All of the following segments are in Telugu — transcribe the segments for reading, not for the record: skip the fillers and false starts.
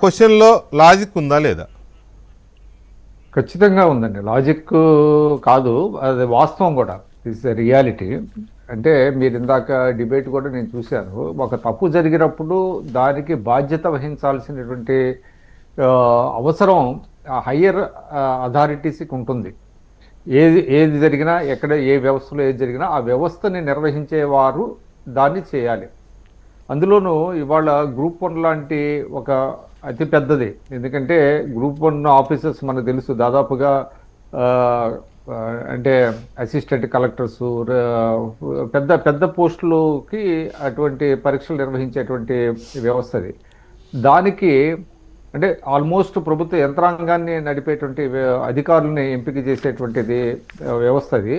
క్వశ్చన్లో లాజిక్ ఉందా లేదా? ఖచ్చితంగా ఉందండి. లాజిక్ కాదు, అది వాస్తవం కూడా. It's reality. అంటే మీరు ఇందాక డిబేట్ కూడా నేను చూశాను. ఒక తప్పు జరిగినప్పుడు దానికి బాధ్యత వహించాల్సినటువంటి అవసరం హయ్యర్ అథారిటీస్కి ఉంటుంది. ఏది జరిగినా, ఎక్కడ ఏ వ్యవస్థలో ఏది జరిగినా ఆ వ్యవస్థని నిర్వహించేవారు దాన్ని చేయాలి. అందులోనూ ఇవాళ గ్రూప్ 1 లాంటి ఒక అతి పెద్దది. ఎందుకంటే గ్రూప్ 1 ఆఫీసర్స్ మనకు తెలుసు, దాదాపుగా అంటే అసిస్టెంట్ కలెక్టర్స్, పెద్ద పెద్ద పోస్టులకి అటువంటి పరీక్షలు నిర్వహించేటువంటి వ్యవస్థ అది. దానికి అంటే ఆల్మోస్ట్ ప్రభుత్వ యంత్రాంగాన్ని నడిపేటువంటి అధికారులని ఎంపిక చేసేటువంటిది వ్యవస్థ అది.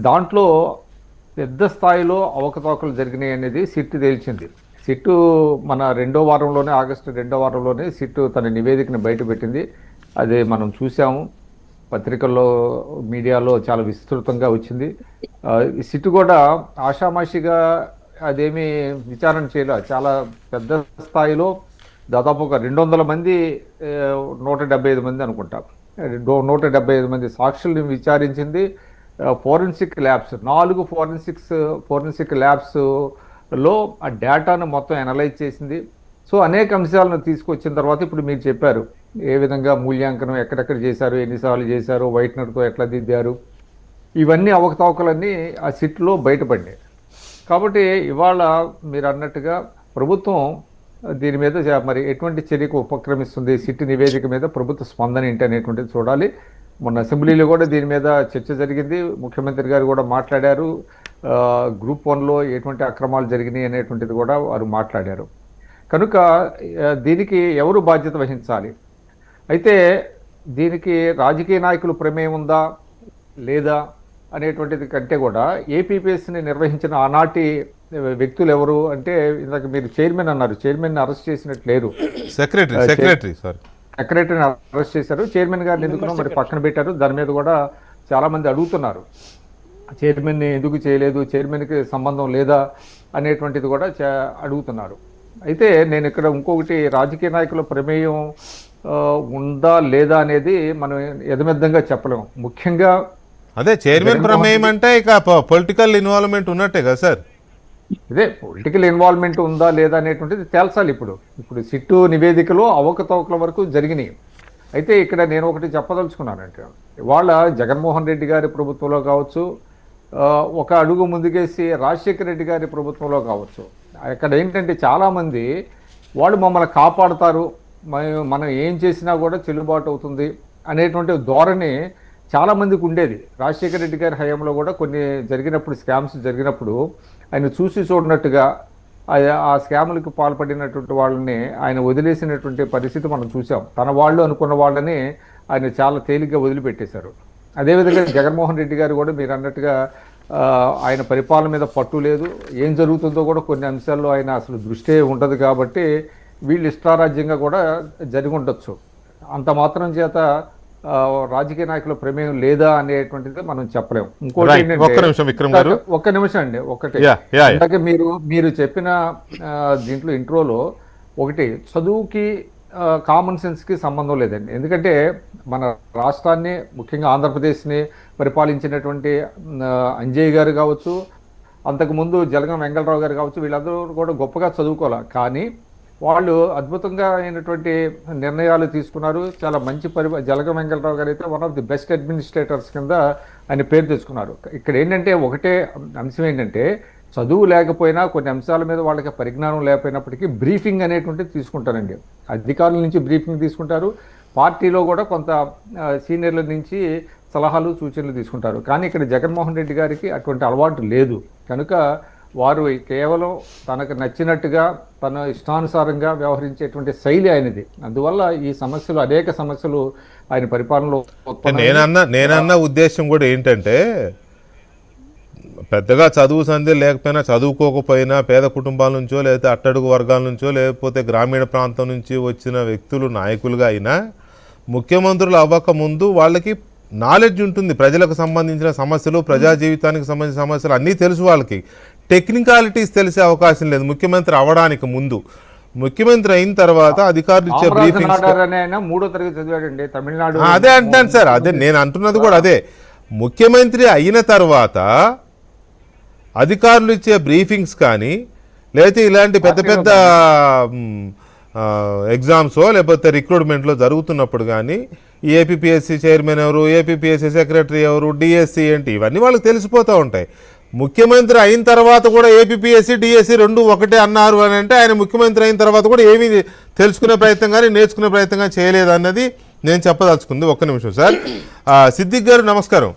దాంట్లో పెద్ద స్థాయిలో అవకతవకలు జరిగినాయి అనేది సిట్ తేల్చింది. సిట్టు మన ఆగస్టు 2వ వారంలోనే సిట్టు తన నివేదికను బయటపెట్టింది. అదే మనం చూసాము, పత్రికల్లో, మీడియాలో చాలా విస్తృతంగా వచ్చింది. సిట్టు కూడా ఆషామాషిగా అదేమీ విచారణ చేయలేదు. చాలా పెద్ద స్థాయిలో దాదాపు ఒక 200 మంది, 175 మంది అనుకుంటా, 175 మంది సాక్షుల్ని విచారించింది. ఫోరెన్సిక్ ల్యాబ్స్, 4 ఫోరెన్సిక్ ల్యాబ్స్లో ఆ డేటాను మొత్తం అనలైజ్ చేసింది. సో అనేక అంశాలను తీసుకొచ్చిన తర్వాత ఇప్పుడు మీరు చెప్పారు ఏ విధంగా మూల్యాంకనం ఎక్కడెక్కడ చేశారు, ఎన్నిసార్లు చేశారు, వైట్నర్తో ఎట్లా దిద్దారు, ఇవన్నీ అవకతవకలన్నీ ఆ సిట్లో బయటపడినాయి. కాబట్టి ఇవాళ మీరు అన్నట్టుగా ప్రభుత్వం దీని మీద మరి ఎటువంటి చర్యకు ఉపక్రమిస్తుంది, సిట్ నివేదిక మీద ప్రభుత్వ స్పందన ఏంటి అనేటువంటిది చూడాలి. మొన్న అసెంబ్లీలో కూడా దీని మీద చర్చ జరిగింది. ముఖ్యమంత్రి గారు కూడా మాట్లాడారు. గ్రూప్ 1లో ఎటువంటి అక్రమాలు జరిగినాయి అనేటువంటిది కూడా వారు మాట్లాడారు. కనుక దీనికి ఎవరు బాధ్యత వహించాలి? అయితే దీనికి రాజకీయ నాయకులు ప్రమేయం ఉందా లేదా అనేటువంటిది కంటే కూడా ఏపీపీఎస్ని నిర్వహించిన ఆనాటి వ్యక్తులు ఎవరు అంటే, ఇందాక మీరు చైర్మన్ అన్నారు, చైర్మన్ అరెస్ట్ చేసినట్టు లేరు, సెక్రటరీని అరెస్ట్ చేశారు. చైర్మన్ గారిని ఎందుకు మరి పక్కన పెట్టారు? దాని మీద కూడా చాలా మంది అడుగుతున్నారు, చైర్మన్ని ఎందుకు చేయలేదు, చైర్మన్కి సంబంధం లేదా అనేటువంటిది కూడా అడుగుతున్నారు. అయితే నేను ఇక్కడ ఇంకొకటి, రాజకీయ నాయకుల ప్రమేయం ఉందా లేదా అనేది మనం ఎదమెద్దంగా చెప్పలేము. ముఖ్యంగా అదే చైర్మన్ ప్రమేయం అంటే ఇక పొలిటికల్ ఇన్వాల్వ్మెంట్ ఉన్నట్టే కదా సార్? ఇదే పొలిటికల్ ఇన్వాల్వ్మెంట్ ఉందా లేదా అనేటువంటిది తేల్చాలి. ఇప్పుడు సిట్టు నివేదికలో అవకతవకల వరకు జరిగినాయి. అయితే ఇక్కడ నేను ఒకటి చెప్పదలుచుకున్నానంటే, ఇవాళ జగన్మోహన్ రెడ్డి గారి ప్రభుత్వంలో కావచ్చు, ఒక అడుగు ముందుకేసి రాజశేఖర రెడ్డి గారి ప్రభుత్వంలో కావచ్చు, అక్కడ ఏంటంటే చాలామంది వాళ్ళు మమ్మల్ని కాపాడుతారు, మనం ఏం చేసినా కూడా చెల్లుబాటు అవుతుంది అనేటువంటి ధోరణి చాలామందికి ఉండేది. రాజశేఖర రెడ్డి గారి హయాంలో కూడా కొన్ని జరిగినప్పుడు, స్కామ్స్ జరిగినప్పుడు ఆయన చూసి చూడనట్టుగా ఆ స్కాములకు పాల్పడినటువంటి వాళ్ళని ఆయన వదిలేసినటువంటి పరిస్థితి మనం చూసాం. తన వాళ్ళు అనుకున్న వాళ్ళని ఆయన చాలా తేలిగ్గా వదిలిపెట్టేశారు. అదేవిధంగా జగన్మోహన్ రెడ్డి గారు కూడా మీరు అన్నట్టుగా ఆయన పరిపాలన మీద పట్టు లేదు, ఏం జరుగుతుందో కూడా కొన్ని అంశాల్లో ఆయన అసలు దృష్టి ఉండదు. కాబట్టి వీళ్ళు ఇష్టారాజ్యంగా కూడా జరిగి ఉండొచ్చు. అంత మాత్రం చేత రాజకీయ నాయకుల ప్రమేయం లేదా అనేటువంటిది మనం చెప్పలేము. ఇంకోటి ఒక్క నిమిషం అండి, ఒకటి మీరు చెప్పిన దీంట్లో ఇంట్రోలో ఒకటి, చదువుకి కామన్ సెన్స్కి సంబంధం లేదండి. ఎందుకంటే మన రాష్ట్రాన్ని, ముఖ్యంగా ఆంధ్రప్రదేశ్ని పరిపాలించినటువంటి అంజయ్య గారు కావచ్చు, అంతకుముందు జలగం వెంకటరావు గారు కావచ్చు, వీళ్ళందరూ కూడా గొప్పగా చదువుకోవాలి. కానీ వాళ్ళు అద్భుతంగా అయినటువంటి నిర్ణయాలు తీసుకున్నారు. చాలా మంచి జలగం వెంకటరావు గారు అయితే one of the best administrators కింద ఆయన పేరు తెచ్చుకున్నారు. ఇక్కడ ఏంటంటే ఒకటే అంశం ఏంటంటే, చదువు లేకపోయినా కొన్ని అంశాల మీద వాళ్ళకి పరిజ్ఞానం లేకపోయినప్పటికీ బ్రీఫింగ్ అనేటువంటిది తీసుకుంటారండి. అధికారుల నుంచి బ్రీఫింగ్ తీసుకుంటారు, పార్టీలో కూడా కొంత సీనియర్ల నుంచి సలహాలు సూచనలు తీసుకుంటారు. కానీ ఇక్కడ జగన్మోహన్ రెడ్డి గారికి అటువంటి అలవాటు లేదు. కనుక వారు కేవలం తనకు నచ్చినట్టుగా, తన ఇష్టానుసారంగా వ్యవహరించేటువంటి శైలి ఆయనది. అందువల్ల ఈ సమస్యలు, అనేక సమస్యలు ఆయన పరిపాలనలో. నేనన్న ఉద్దేశం కూడా ఏంటంటే, పెద్దగా చదువు సంధ్య లేకపోయినా, చదువుకోకపోయినా, పేద కుటుంబాల నుంచో, లేకపోతే అట్టడుగు వర్గాల నుంచో, లేకపోతే గ్రామీణ ప్రాంతం నుంచి వచ్చిన వ్యక్తులు నాయకులుగా అయినా, ముఖ్యమంత్రులు అవ్వక ముందు వాళ్ళకి నాలెడ్జ్ ఉంటుంది. ప్రజలకు సంబంధించిన సమస్యలు, ప్రజా జీవితానికి సంబంధించిన సమస్యలు అన్నీ తెలుసు. వాళ్ళకి టెక్నికాలిటీస్ తెలిసే అవకాశం లేదు ముఖ్యమంత్రి అవ్వడానికి ముందు. ముఖ్యమంత్రి అయిన తర్వాత అధికారులు ఇచ్చే రామరాజన్ బ్రీఫింగ్స్ ఆర్డర్ అని ఆయన 3వ తరగతి చదివాడండి తమిళనాడు. అదే అంటాను సార్, అదే నేను అంటున్నది కూడా అదే. ముఖ్యమంత్రి అయిన తర్వాత అధికారులు ఇచ్చే బ్రీఫింగ్స్ కానీ లేకపోతే ఇలాంటి పెద్ద పెద్ద ఎగ్జామ్సో లేకపోతే రిక్రూట్మెంట్లో జరుగుతున్నప్పుడు కానీ ఏపీపీఎస్సీ చైర్మన్ ఎవరు, ఏపీపీఎస్సీ సెక్రటరీ ఎవరు, డిఎస్సి ఏంటి, ఇవన్నీ వాళ్ళకి తెలిసిపోతూ ఉంటాయి. ముఖ్యమంత్రి అయిన తర్వాత కూడా ఏపీపీఎస్సీ డిఎస్సి రెండు ఒకటే అన్నారు అని అంటే ఆయన ముఖ్యమంత్రి అయిన తర్వాత కూడా ఏమీ తెలుసుకునే ప్రయత్నం కానీ నేర్చుకునే ప్రయత్నం కానీ చేయలేదు అన్నది నేను చెప్పదలుచుకుంది. ఒక్క నిమిషం సార్. సిద్దిక్ గారు నమస్కారం.